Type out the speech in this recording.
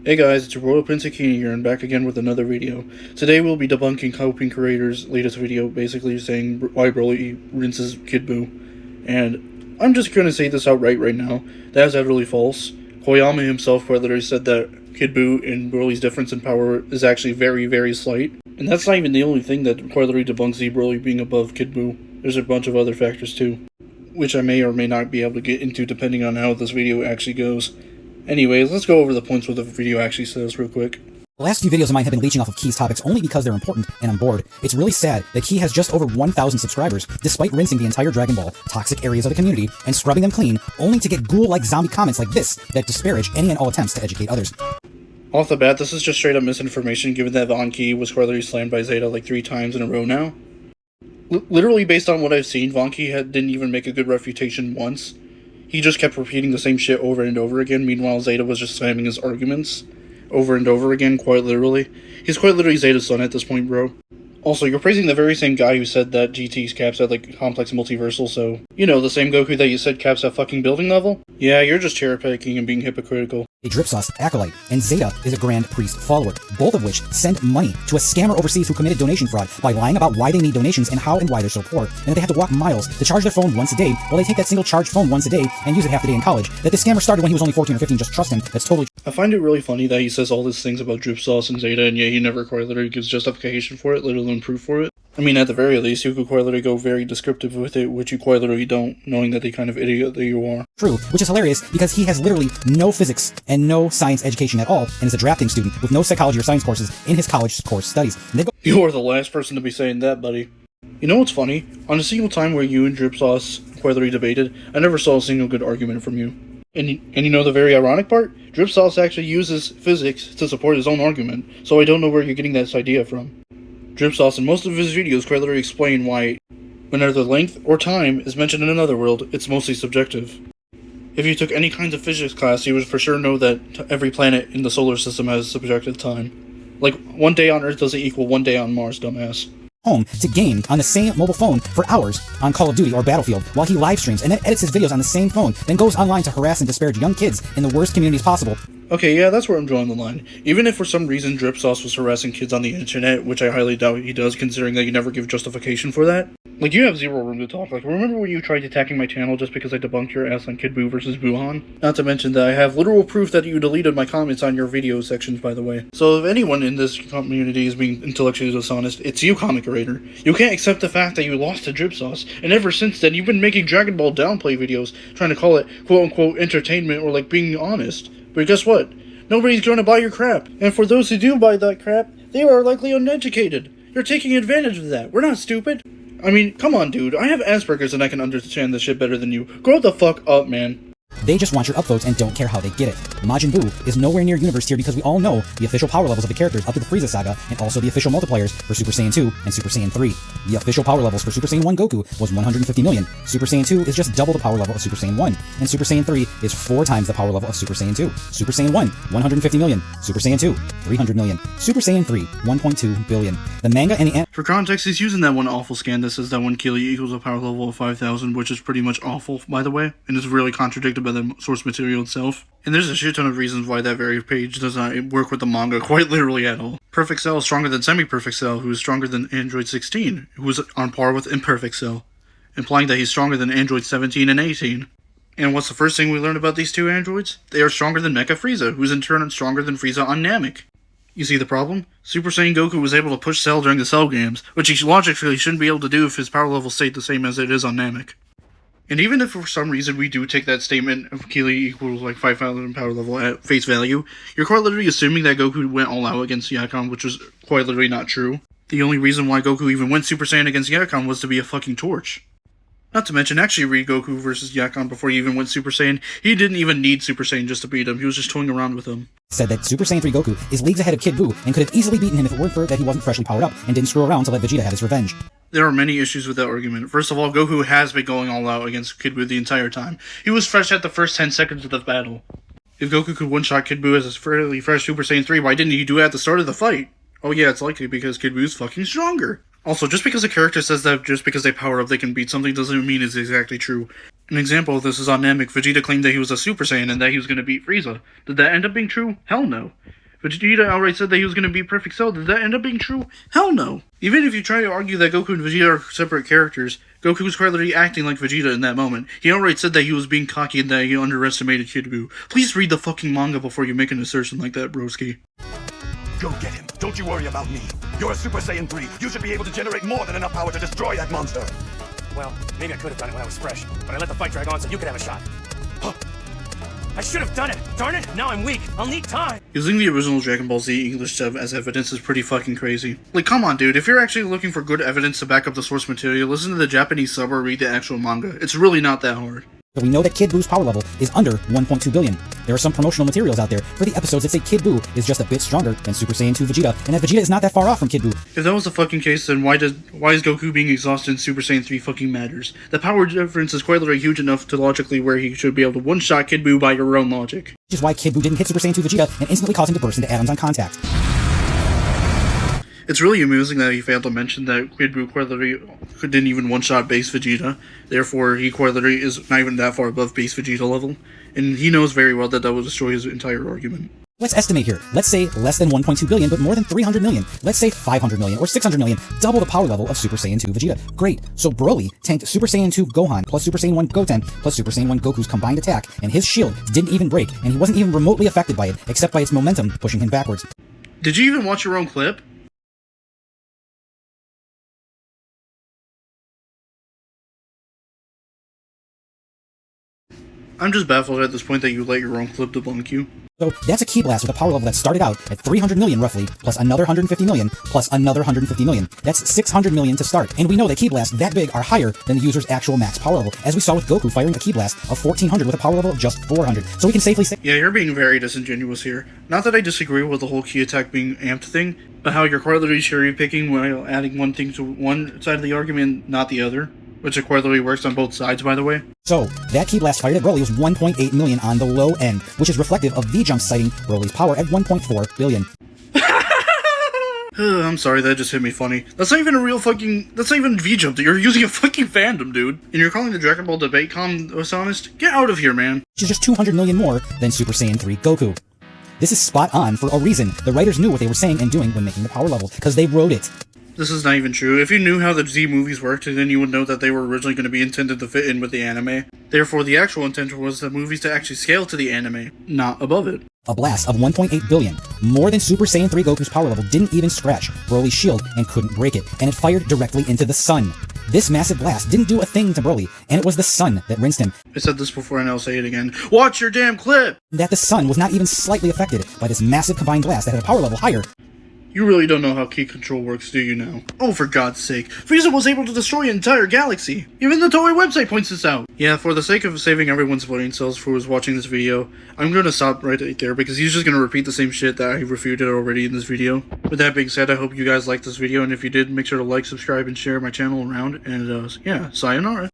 Hey guys, it's your Royal Prince Akini here, and back again with another video. Today we'll be debunking Coping Creator's latest video, basically saying why Broly rinses Kid Buu. And I'm just gonna say this outright right now, that is utterly false. Koyama himself quite literally said that Kid Buu and Broly's difference in power is actually very, very slight. And that's not even the only thing that quite literally debunks Broly being above Kid Buu. There's a bunch of other factors too, which I may or may not be able to get into depending on how this video actually goes. Anyways, let's go over the points what the video actually says real quick. The last few videos of mine have been leeching off of Key's topics only because they're important and I'm bored. It's really sad that Key has just over 1,000 subscribers, despite rinsing the entire Dragon Ball, toxic areas of the community, and scrubbing them clean, only to get ghoul-like zombie comments like this that disparage any and all attempts to educate others. Off the bat, this is just straight up misinformation given that Von Key was clearly slammed by Zeta like 3 times in a row now. Literally based on what I've seen, Von Key didn't even make a good refutation once. He just kept repeating the same shit over and over again, meanwhile Zeta was just slamming his arguments over and over again, quite literally. He's quite literally Zeta's son at this point, bro. Also, you're praising the very same guy who said that GT's caps at, like, complex multiversal, so... You know, the same Goku that you said caps at fucking building level? Yeah, you're just cherry-picking and being hypocritical. A drip sauce acolyte, and Zeta is a Grand Priest follower, both of which send money to a scammer overseas who committed donation fraud by lying about why they need donations and how and why they're so poor, and that they have to walk miles to charge their phone once a day, while they take that single charged phone once a day and use it half the day in college, that the scammer started when he was only 14 or 15, just trust him, that's totally... I find it really funny that he says all these things about drip sauce and Zeta, and yet he never quite literally gives justification for it, let alone proof for it. I mean, at the very least, you could quite literally go very descriptive with it, which you quite literally don't, knowing that the kind of idiot that you are. True, which is hilarious because he has literally no physics and no science education at all, and is a drafting student with no psychology or science courses in his college course studies. You are the last person to be saying that, buddy. You know what's funny? On a single time where you and Drip Sauce quite literally debated, I never saw a single good argument from you. And you know the very ironic part? Drip Sauce actually uses physics to support his own argument, so I don't know where you're getting this idea from. Drip Sauce in most of his videos quite literally explain why, when either length or time is mentioned in another world, it's mostly subjective. If you took any kinds of physics class, you would for sure know that every planet in the solar system has subjective time. Like, 1 day on Earth doesn't equal 1 day on Mars, dumbass. Home to game on the same mobile phone for hours on Call of Duty or Battlefield while he live streams and then edits his videos on the same phone, then goes online to harass and disparage young kids in the worst communities possible. Okay, yeah, that's where I'm drawing the line. Even if for some reason Drip Sauce was harassing kids on the internet, which I highly doubt he does considering that you never give justification for that. Like, you have zero room to talk. Like, remember when you tried attacking my channel just because I debunked your ass on Kid Buu versus Buhan? Not to mention that I have literal proof that you deleted my comments on your video sections, by the way. So if anyone in this community is being intellectually dishonest, it's you, Comic Creator. You can't accept the fact that you lost to Drip Sauce, and ever since then you've been making Dragon Ball downplay videos, trying to call it quote-unquote entertainment or like being honest. But guess what? Nobody's going to buy your crap, and for those who do buy that crap, they are likely uneducated. You're taking advantage of that. We're not stupid. I mean, come on, dude. I have Asperger's and I can understand this shit better than you. Grow the fuck up, man. They just want your upvotes and don't care how they get it. Majin Buu is nowhere near universe tier because we all know the official power levels of the characters up to the Frieza Saga, and also the official multipliers for Super Saiyan 2 and Super Saiyan 3. The official power levels for Super Saiyan 1 Goku was 150 million. Super Saiyan 2 is just double the power level of Super Saiyan 1, and Super Saiyan 3 is 4 times the power level of Super Saiyan 2. Super Saiyan 1, 150 million. Super Saiyan 2, 300 million. Super Saiyan 3, 1.2 billion. The manga and the For context, he's using that one awful scan that says that 1 Kili equals a power level of 5,000, which is pretty much awful, by the way, and is really contradicted by the source material itself. And there's a shit ton of reasons why that very page does not work with the manga quite literally at all. Perfect Cell is stronger than Semi-Perfect Cell, who is stronger than Android 16, who is on par with Imperfect Cell, implying that he's stronger than Android 17 and 18. And what's the first thing we learn about these two androids? They are stronger than Mecha Frieza, who's in turn stronger than Frieza on Namek. You see the problem? Super Saiyan Goku was able to push Cell during the Cell games, which he logically shouldn't be able to do if his power level stayed the same as it is on Namek. And even if for some reason we do take that statement of Kili equals like 5,000 power level at face value, you're quite literally assuming that Goku went all out against Yakon, which is quite literally not true. The only reason why Goku even went Super Saiyan against Yakon was to be a fucking torch. Not to mention, actually read Goku versus Yakon before he even went Super Saiyan. He didn't even need Super Saiyan just to beat him, he was just toying around with him. Said that Super Saiyan 3 Goku is leagues ahead of Kid Buu and could have easily beaten him if it weren't for that he wasn't freshly powered up and didn't screw around to let Vegeta have his revenge. There are many issues with that argument. First of all, Goku has been going all out against Kid Buu the entire time. He was fresh at the first 10 seconds of the battle. If Goku could one-shot Kid Buu as a fairly fresh Super Saiyan 3, why didn't he do it at the start of the fight? Oh yeah, it's likely because Kid Buu's fucking stronger. Also, just because a character says that just because they power up they can beat something doesn't mean it's exactly true. An example of this is on Namek. Vegeta claimed that he was a Super Saiyan and that he was going to beat Frieza. Did that end up being true? Hell no. Vegeta outright said that he was going to beat Perfect Cell. Did that end up being true? Hell no. Even if you try to argue that Goku and Vegeta are separate characters, Goku was clearly acting like Vegeta in that moment. He outright said that he was being cocky and that he underestimated Kid Buu. Please read the fucking manga before you make an assertion like that, broski. Go get him. Don't you worry about me. You're a Super Saiyan 3. You should be able to generate more than enough power to destroy that monster. Well, maybe I could have done it when I was fresh, but I let the fight drag on so you could have a shot. I should have done it! Darn it! Now I'm weak! I'll need time! Using the original Dragon Ball Z English dub as evidence is pretty fucking crazy. Like, come on, dude. If you're actually looking for good evidence to back up the source material, listen to the Japanese sub or read the actual manga. It's really not that hard. So we know that Kid Buu's power level is under 1.2 billion. There are some promotional materials out there for the episodes that say Kid Buu is just a bit stronger than Super Saiyan 2 Vegeta, and that Vegeta is not that far off from Kid Buu. If that was the fucking case, then why is Goku being exhausted in Super Saiyan 3 fucking matters? The power difference is quite literally huge enough to logically where he should be able to one-shot Kid Buu by your own logic. Which is why Kid Buu didn't hit Super Saiyan 2 Vegeta and instantly caused him to burst into atoms on contact. It's really amusing that he failed to mention that Kid Buu quite literally didn't even one-shot base Vegeta. Therefore, he quite literally is not even that far above base Vegeta level. And he knows very well that that will destroy his entire argument. Let's estimate here. Let's say less than 1.2 billion, but more than 300 million. Let's say 500 million or 600 million, double the power level of Super Saiyan 2 Vegeta. Great. So Broly tanked Super Saiyan 2 Gohan plus Super Saiyan 1 Goten plus Super Saiyan 1 Goku's combined attack, and his shield didn't even break, and he wasn't even remotely affected by it, except by its momentum pushing him backwards. Did you even watch your own clip? I'm just baffled at this point that you let your own clip debunk you. So that's a Ki Blast with a power level that started out at 300 million roughly, plus another 150 million, plus another 150 million. That's 600 million to start. And we know that Ki Blasts that big are higher than the user's actual max power level, as we saw with Goku firing a Ki Blast of 1400 with a power level of just 400. So we can safely say— Yeah, you're being very disingenuous here. Not that I disagree with the whole Ki attack being amped thing, but how you're quite literally cherry picking while adding one thing to one side of the argument, not the other. Which quite literally works on both sides, by the way. So, that Ki Blast fired at Broly was 1.8 million on the low end, which is reflective of V-Jump citing Broly's power at 1.4 billion. I'm sorry, that just hit me funny. That's not even a real fucking— that's not even V-Jump. You're using a fucking fandom, dude. And you're calling the Dragon Ball debate honest? Get out of here, man. Which is just 200 million more than Super Saiyan 3 Goku. This is spot on for a reason. The writers knew what they were saying and doing when making the power level, because they wrote it. This is not even true. If you knew how the Z movies worked, then you would know that they were originally going to be intended to fit in with the anime. Therefore, the actual intention was the movies to actually scale to the anime, not above it. A blast of 1.8 billion, more than Super Saiyan 3 Goku's power level, didn't even scratch Broly's shield and couldn't break it, and it fired directly into the sun. This massive blast didn't do a thing to Broly, and it was the sun that rinsed him. I said this before and I'll say it again. Watch your damn clip! That the sun was not even slightly affected by this massive combined blast that had a power level higher. You really don't know how Ki control works, do you now? Oh, for God's sake. Frieza was able to destroy an entire galaxy. Even the Toei website points this out. Yeah, for the sake of saving everyone's brain cells who was watching this video, I'm gonna stop right there because he's just gonna repeat the same shit that I refuted already in this video. With that being said, I hope you guys liked this video, and if you did, make sure to like, subscribe, and share my channel around, and yeah, sayonara.